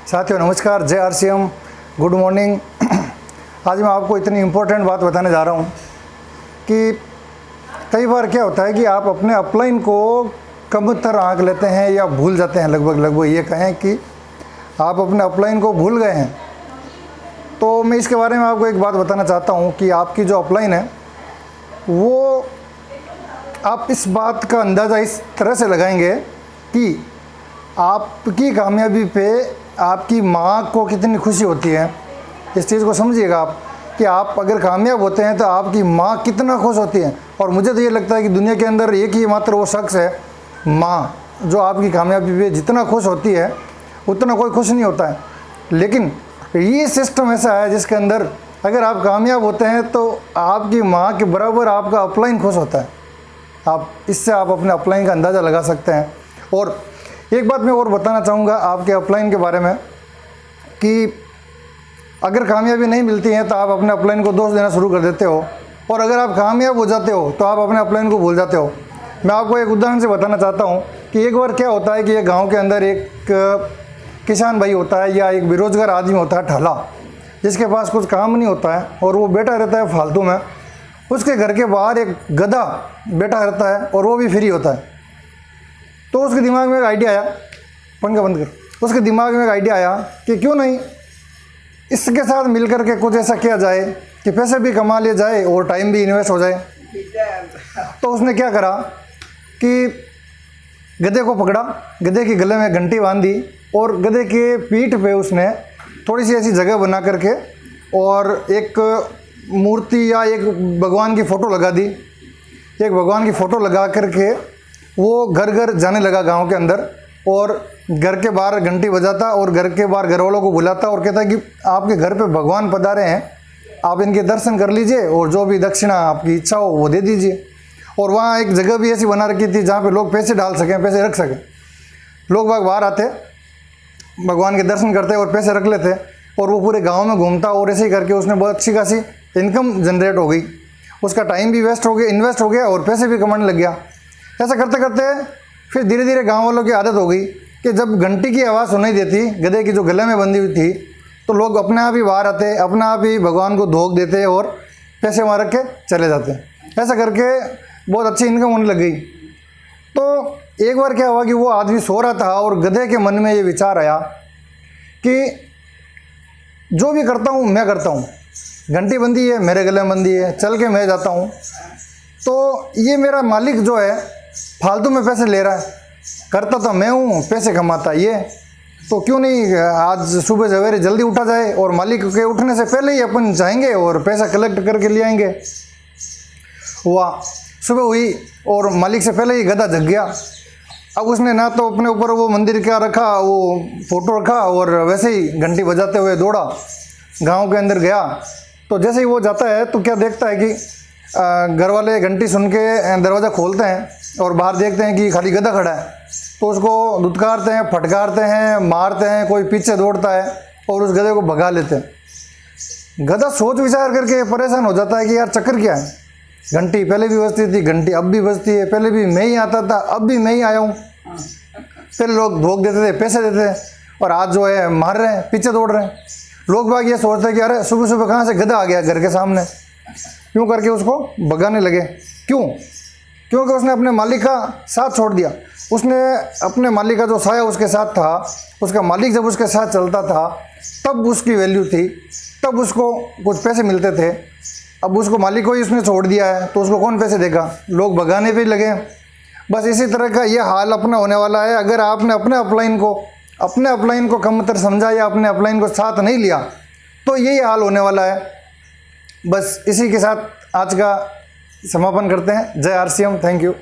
साथियों नमस्कार, जय आरसीएम, गुड मॉर्निंग। आज मैं आपको इतनी इम्पोर्टेंट बात बताने जा रहा हूँ कि कई बार क्या होता है कि आप अपने अपलाइन को कमतर आंक लेते हैं या भूल जाते हैं। लगभग ये कहें कि आप अपने अपलाइन को भूल गए हैं। तो मैं इसके बारे में आपको एक बात बताना चाहता हूँ कि आपकी जो अपलाइन है वो आप इस बात का अंदाज़ा इस तरह से लगाएंगे कि आपकी कामयाबी पे आपकी माँ को कितनी खुशी होती है। इस चीज़ को समझिएगा आप कि आप अगर कामयाब होते हैं तो आपकी माँ कितना खुश होती है। और मुझे तो ये लगता है कि दुनिया के अंदर एक ही मात्र वो शख्स है, माँ, जो आपकी कामयाबी पे जितना खुश होती है उतना कोई खुश नहीं होता है। लेकिन ये सिस्टम ऐसा है जिसके अंदर अगर आप कामयाब होते हैं तो आपकी माँ के बराबर आपका अपलाइन खुश होता है। इससे आप अपने अपलाइन का अंदाज़ा लगा सकते हैं। और एक बात मैं और बताना चाहूँगा आपके अपलाइन के बारे में कि अगर कामयाबी नहीं मिलती है तो आप अपने अपलाइन को दोष देना शुरू कर देते हो, और अगर आप कामयाब हो जाते हो तो आप अपने अपलाइन को भूल जाते हो। मैं आपको एक उदाहरण से बताना चाहता हूँ कि एक बार क्या होता है कि एक गांव के अंदर एक किसान भाई होता है या एक बेरोजगार आदमी होता है, ठाला, जिसके पास कुछ काम नहीं होता है और वो बैठा रहता है फालतू में। उसके घर के बाहर एक गधा बैठा रहता है और वो भी फ्री होता है। तो उसके दिमाग में एक आइडिया आया, पंखा बंद कर। उसके दिमाग में एक आइडिया आया कि क्यों नहीं इसके साथ मिलकर के कुछ ऐसा किया जाए कि पैसे भी कमा लिए जाए और टाइम भी इन्वेस्ट हो जाए। तो उसने क्या करा कि गधे को पकड़ा, गधे के गले में घंटी बांध दी और गधे के पीठ पे उसने थोड़ी सी ऐसी जगह बना करके और एक मूर्ति या एक भगवान की फ़ोटो लगा दी। एक भगवान की फ़ोटो लगा करके वो घर घर जाने लगा गांव के अंदर, और घर के बाहर घंटी बजाता और घर के बाहर घर वालों को बुलाता और कहता कि आपके घर पे भगवान पधारे हैं, आप इनके दर्शन कर लीजिए और जो भी दक्षिणा आपकी इच्छा हो वो दे दीजिए। और वहाँ एक जगह भी ऐसी बना रखी थी जहाँ पे लोग पैसे डाल सकें, पैसे रख सकें। लोग बाहर आते, भगवान के दर्शन करते और पैसे रख लेते, और वो पूरे गाँव में घूमता। और ऐसे ही करके उसने बहुत अच्छी खासी इनकम जनरेट हो गई। उसका टाइम भी इन्वेस्ट हो गया और पैसे भी कमाने लग गया। ऐसा करते करते फिर धीरे धीरे गांव वालों की आदत हो गई कि जब घंटी की आवाज़ सुनाई देती, गधे की जो गले में बंधी हुई थी, तो लोग अपने आप ही बाहर आते, अपने आप ही भगवान को धोख देते और पैसे वहाँ रख के चले जाते। ऐसा करके बहुत अच्छी इनकम होने लग गई। तो एक बार क्या हुआ कि वो आदमी सो रहा था और गधे के मन में ये विचार आया कि जो भी करता हूँ मैं करता हूँ, घंटी बंदी है, मेरे गले में बंदी है, चल के मैं जाता हूँ, तो ये मेरा मालिक जो है फालतू में पैसे ले रहा है, करता तो मैं हूँ, पैसे कमाता ये, तो क्यों नहीं आज सुबह सवेरे जल्दी उठा जाए और मालिक के उठने से पहले ही अपन जाएंगे और पैसा कलेक्ट करके ले आएंगे। हुआ, सुबह हुई और मालिक से पहले ही गधा जग गया। अब उसने ना तो अपने ऊपर वो मंदिर का रखा, वो फोटो रखा, और वैसे ही घंटी बजाते हुए दौड़ा, गांव के अंदर गया। तो जैसे ही वो जाता है तो क्या देखता है कि घर वाले घंटी सुन के दरवाज़ा खोलते हैं और बाहर देखते हैं कि खाली गधा खड़ा है। तो उसको धुतकारते हैं, फटकारते हैं, मारते हैं, कोई पीछे दौड़ता है और उस गधे को भगा लेते हैं। गधा सोच विचार करके परेशान हो जाता है कि यार चक्कर क्या है, घंटी पहले भी बजती थी, घंटी अब भी बजती है, पहले भी मैं ही आता था, अब भी मैं ही आया हूँ। पहले लोग धोख देते थे, पैसे देते थे, और आज जो है मार रहे हैं, पीछे दौड़ रहे हैं। लोग बाग ये सोचते हैं कि अरे सुबह सुबह कहाँ से गधा आ गया घर के सामने, क्यों करके उसको भगाने लगे। क्यों? क्योंकि उसने अपने मालिक का साथ छोड़ दिया। उसने अपने मालिक का जो साया उसके साथ था, उसका मालिक जब उसके साथ चलता था तब उसकी वैल्यू थी, तब उसको कुछ पैसे मिलते थे। अब उसको मालिक को ही उसने छोड़ दिया है तो उसको कौन पैसे देगा, लोग भगाने पे लगे। बस इसी तरह का ये हाल अपना होने वाला है। अगर आपने अपने अपलाइन को कमतर समझा या अपने अपलाइन को साथ नहीं लिया तो यही हाल होने वाला है। बस इसी के साथ आज का समापन करते हैं। जय आरसीएम, थैंक यू।